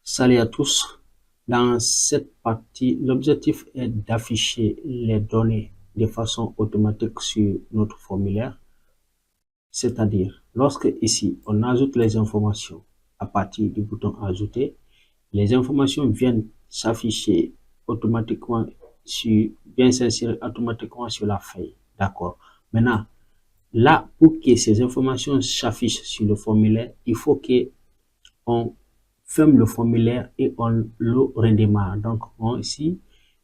Salut à tous. Dans cette partie, l'objectif est d'afficher les données de façon automatique sur notre formulaire. C'est-à-dire, lorsque ici, on ajoute les informations à partir du bouton ajouter, les informations viennent s'afficher automatiquement viennent s'insérer automatiquement sur la feuille. D'accord. Maintenant, là, pour que ces informations s'affichent sur le formulaire, il faut que on ferme le formulaire et on le redémarre. Donc, on ici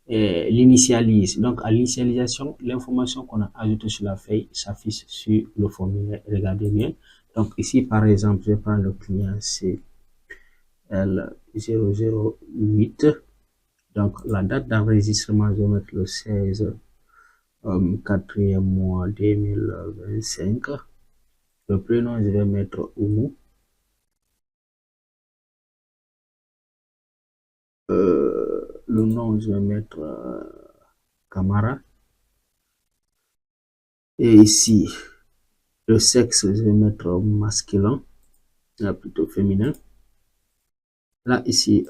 l'initialise. Donc, à l'initialisation, l'information qu'on a ajoutée sur la feuille s'affiche sur le formulaire. Regardez bien. Donc, ici, par exemple, je vais prendre le client CL008. Donc, la date d'enregistrement, je vais mettre le 16 4e mois 2025. Le prénom, je vais mettre Oumou. Le nom, je vais mettre Camara. Et ici, le sexe, je vais mettre masculin, là plutôt féminin. Là, ici,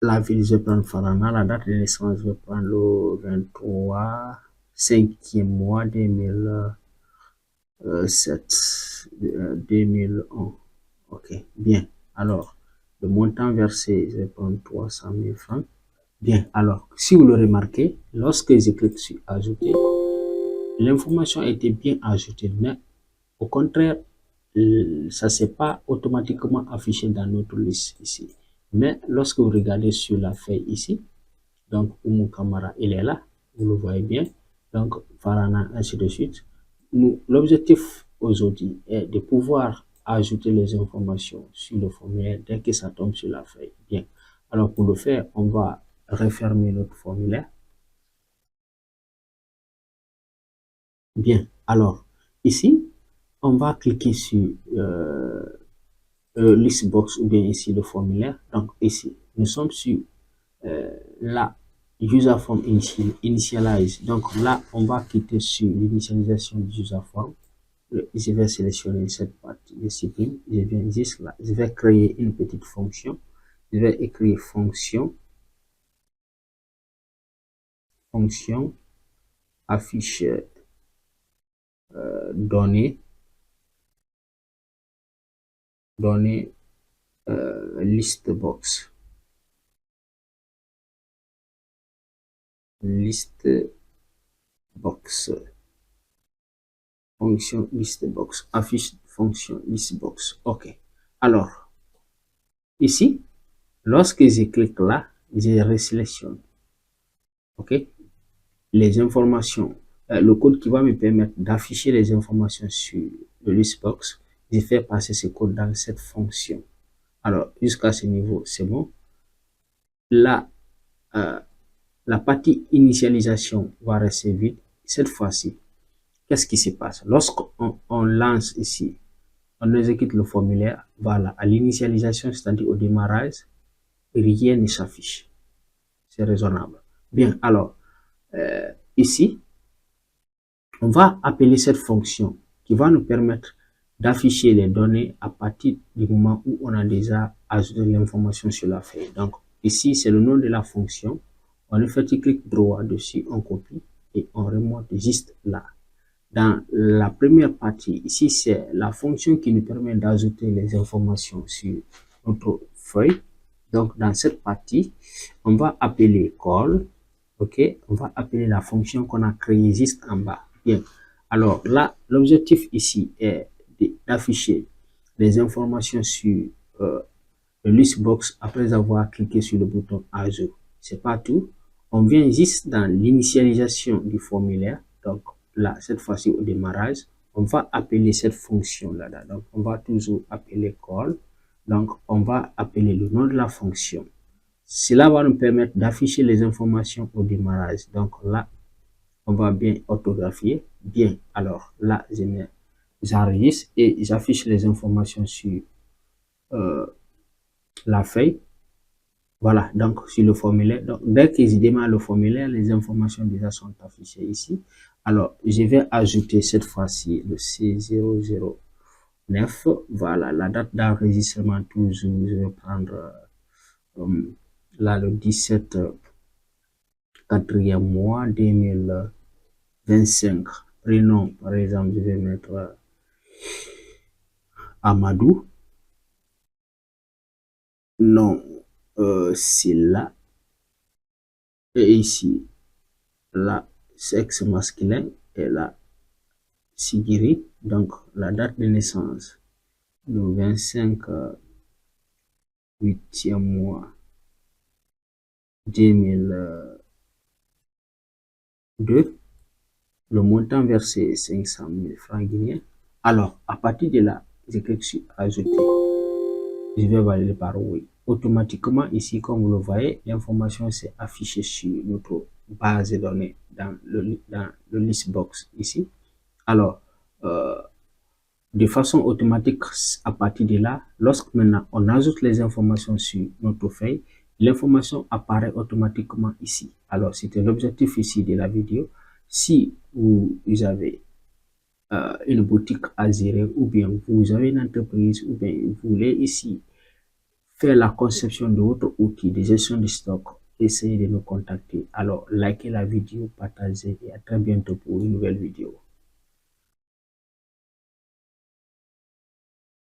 la ville, je vais prendre Farana. La date de naissance, je vais prendre le 23, 5e mois 2007, 2001. Ok, bien. Alors, le montant versé, je vais prendre 300 000 francs. Bien, alors, si vous le remarquez, lorsque je clique sur ajouter, l'information a été bien ajoutée, mais au contraire, ça ne s'est pas automatiquement affiché dans notre liste ici. Mais lorsque vous regardez sur la feuille ici, donc Oumou Kamara, il est là, vous le voyez bien, donc Farana, ainsi de suite. L'objectif aujourd'hui est de pouvoir ajouter les informations sur le formulaire dès que ça tombe sur la feuille. Bien, alors pour le faire, on va refermer notre formulaire. Bien, alors ici, on va cliquer sur listbox ou bien ici le formulaire. Donc ici, nous sommes sur la user form initialize. Donc là, on va cliquer sur l'initialisation du user form. Je vais sélectionner cette partie de supprime. Je viens juste là. Je vais créer une petite fonction. Je vais écrire fonction affiche données list box fonction list box affiche fonction list box. Ok, alors ici, lorsque je clique là, je resélectionne, ok, les informations, le code qui va me permettre d'afficher les informations sur le listbox. Je fais passer ce code dans cette fonction. Alors, jusqu'à ce niveau, c'est bon. Là, la partie initialisation va rester vide. Cette fois-ci, qu'est-ce qui se passe? Lorsqu'on lance ici, on exécute le formulaire, voilà, à l'initialisation, c'est-à-dire au démarrage, rien ne s'affiche. C'est raisonnable. Bien, alors, ici, on va appeler cette fonction qui va nous permettre d'afficher les données à partir du moment où on a déjà ajouté l'information sur la feuille. Donc, ici, c'est le nom de la fonction. On le fait clic droit dessus, on copie et on remonte juste là. Dans la première partie, ici, c'est la fonction qui nous permet d'ajouter les informations sur notre feuille. Donc, dans cette partie, on va appeler call. Ok, on va appeler la fonction qu'on a créée juste en bas. Bien. Alors là, l'objectif ici est d'afficher les informations sur le listbox après avoir cliqué sur le bouton ajout. C'est pas tout. On vient juste dans l'initialisation du formulaire. Donc là, cette fois-ci au démarrage, on va appeler cette fonction là. Donc on va toujours appeler call. Donc on va appeler le nom de la fonction. Cela va nous permettre d'afficher les informations au démarrage. Donc là, on va bien orthographier. Bien, alors là, j'enregistre et j'affiche les informations sur la feuille. Voilà, donc sur le formulaire. Donc, dès que je démarre le formulaire, les informations déjà sont affichées ici. Alors, je vais ajouter cette fois-ci le C00 9. Voilà, la date d'enregistrement toujours, je vais prendre là le 17 4e mois 2025. Prénom, par exemple, je vais mettre Amadou. Nom, c'est là. Et ici, là, sexe masculin. Et là, Sigiri. Donc, la date de naissance, le 25 8e mois 2002. Le montant versé 500 000 francs guinéens. Alors, à partir de là, je clique sur ajouter. Je vais valider par oui. Automatiquement, ici, comme vous le voyez, l'information s'est affichée sur notre base de données dans le list box ici. Alors, de façon automatique, à partir de là, lorsque maintenant on ajoute les informations sur notre feuille, l'information apparaît automatiquement ici. Alors, c'était l'objectif ici de la vidéo. Si vous avez une boutique à gérer, ou bien vous avez une entreprise, ou bien vous voulez ici faire la conception de votre outil de gestion de stock, essayez de nous contacter. Alors, likez la vidéo, partagez et à très bientôt pour une nouvelle vidéo.